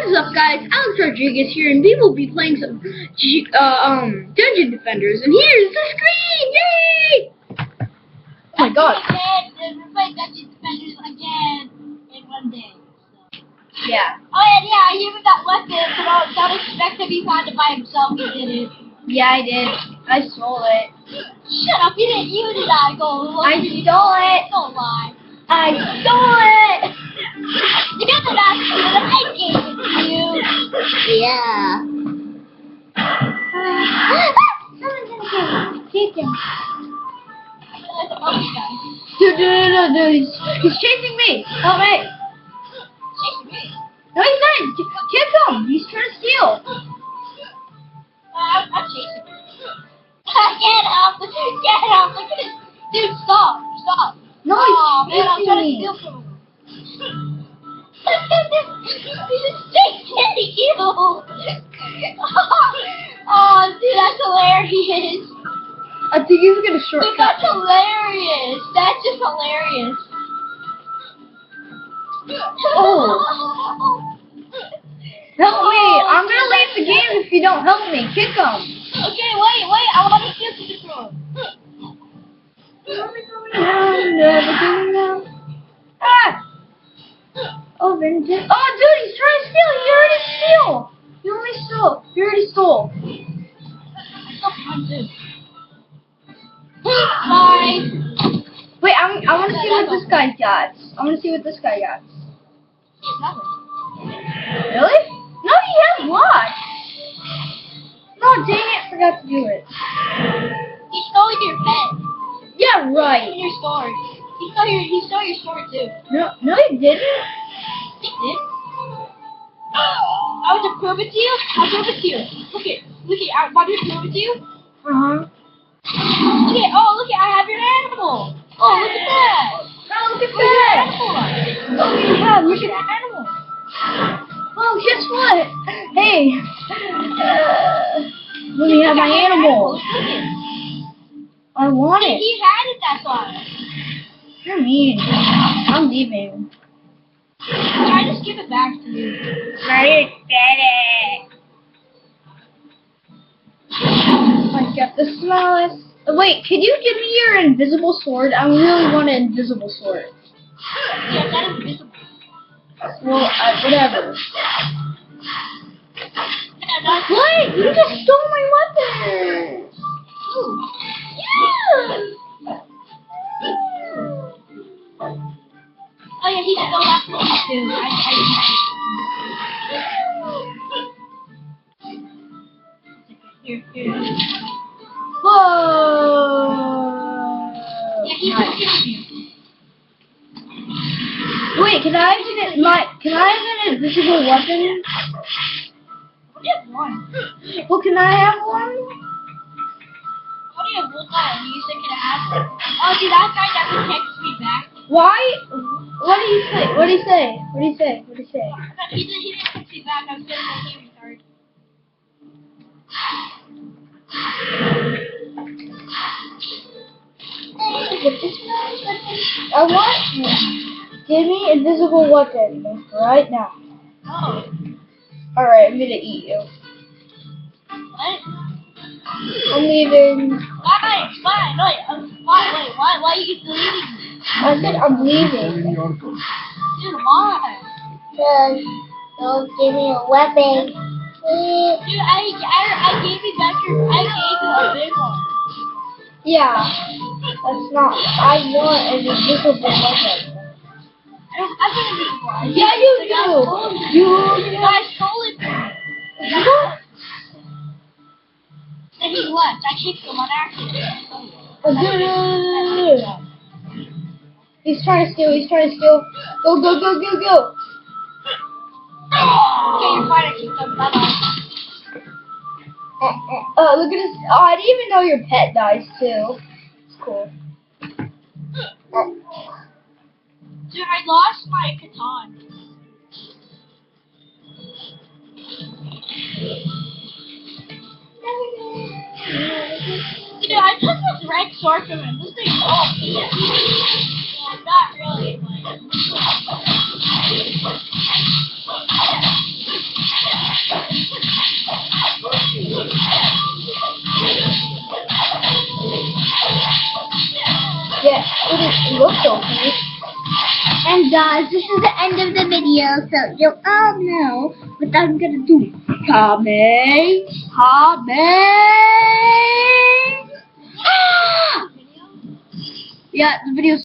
What is up, guys? Alex Rodriguez here, and we will be playing some Dungeon Defenders. And here's the screen! Yay! Oh my God! We're playing Dungeon Defenders again in one day. So. Yeah. Oh yeah, I even got weapons, but don't expect him to find it by himself. He did it. Yeah, I did. I stole it. Shut up! You didn't. You did not go. I stole it. Don't lie. I stole it. You did not steal it. I gave it to you. Yeah. Someone's gonna get him. Dude, he's chasing me. Help me. Chasing me? No, he's not. Kick him. He's trying to steal. I'm chasing him. Get up! Look at this. Dude, stop. No, man, I'm he's trying to chasing me. steal from him. He's chasing you! Oh, dude, that's hilarious. I think he's gonna Dude, shortcut. that's hilarious. That's just hilarious. Oh. Help me! I'm gonna leave the game if you don't help me. Kick him. Okay, wait. I want to steal something from him. Ah! Oh, vengeance. Oh, dude, he's trying to steal. He already stole. He already stole. I still found him. Bye. Wait, I want to see what this guy got. Really? No, he has lots. No, dang it, I forgot to do it. He stole your pen. Yeah, right. Your sword. He stole your sword too. No, he didn't. He did. I want to prove it to you. I'll prove it to you. Look it. I want to prove it to you. Look it. I have your animal. Oh, look at that. Oh, look at that. Oh, yeah, look at that animal. Oh, guess what? Hey, let me have my animal. Look it. I want it. He had it that time. You're mean. I'm leaving. I just give it back to you. Right, get it. I got the smallest. Wait, can you give me your invisible sword? I really want an invisible sword. Yeah, that is invisible. Well, whatever. Yeah, Wait, you just stole my weapon. Yeah. Oh yeah, he stole that from me too. Here. Whoa! Yeah, he nice. Wait, can I have an invisible weapon? I have one. Well, can I have one? How do you have one? You said can I have one? Oh, see, that guy doesn't text me back. Why? What do you say? What do you say? He didn't text me back. I was gonna go game retarded. I want. Give me invisible weapon right now. Oh. Alright, I'm gonna eat you. What? I'm leaving. Fine. Why are you deleting me? I said I'm leaving. Dude, why? Because don't give me a weapon. Dude, I gave you back I gave you a big one. Yeah, that's not. I want an invisible weapon. I got a big one. Yeah, you do. The guy stole it from me. And he left. I kicked him on accident. He's trying to steal. Go. Okay, you're fine. I kicked him. Bye-bye. Look at this. Oh, I didn't even know your pet dies too. It's cool. Dude, I lost my katana. Dude, I took this red sword from him. This thing's all yeah. Well, not really, but... It looks okay. And guys, this is the end of the video, so you'll all know what I'm gonna do. Comment. Ah! Yeah, the video's